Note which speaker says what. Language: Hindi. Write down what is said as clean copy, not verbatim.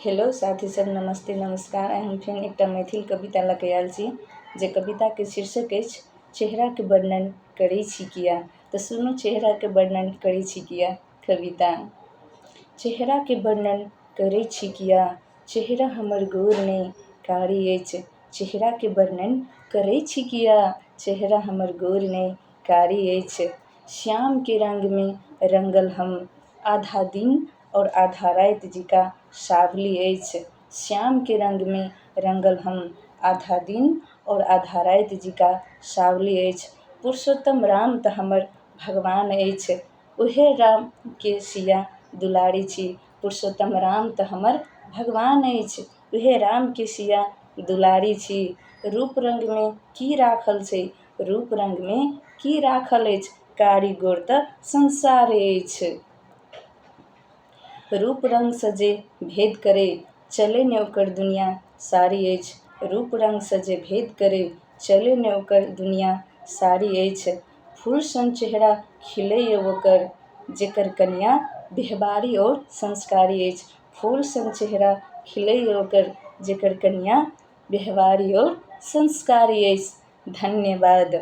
Speaker 1: हेलो साथी सब, नमस्ते नमस्कार। हम फेर एकटा मैथिल कविता लऽ कऽ आयल छी जे कविताके शीर्षक अछि चेहराके वर्णन करै छी किया। तऽ सुनू, चेहराके वर्णन करै छी किया कविता। चेहराके वर्णन करै छी किया, चेहरा हमर गोर नहि कारी अछि। चेहराके वर्णन करै छी किया, चेहरा हमर गोर नहि कारी अछि। श्यामके रंगमे रंगल हम, आधा दिन और आधा राति जिका सावली अछि। श्यामके रंगमे रंगल हम, आधा दिन और आधा राति जिका सावली अछि। पुरुषोत्तम राम तऽ हमर भगवान अछि, उहे रामके सिया दुलारी छी। पुरुषोत्तम राम तऽ हमर भगवान अछि, उहे रामके सिया दुलारी छी। रूप रंगमे की राखल छै, रूप रंगमे की राखल अछि, कारी गोर तऽ संसार अछि। रूप रंगसँ जे भेद करे, चले ने ओकर दुनिया सारी अछि। रूप रंगसँ जे भेद करे, चले ने ओकर दुनिया सारी अछि। फूल सन चेहरा खिलैए ओकर, जेकर कनिया व्यवहारी और संस्कारी अछि। फूल सन चेहरा खिलैए ओकर, जेकर कनिया व्यवहारी और संस्कारी अछि। धन्यवाद।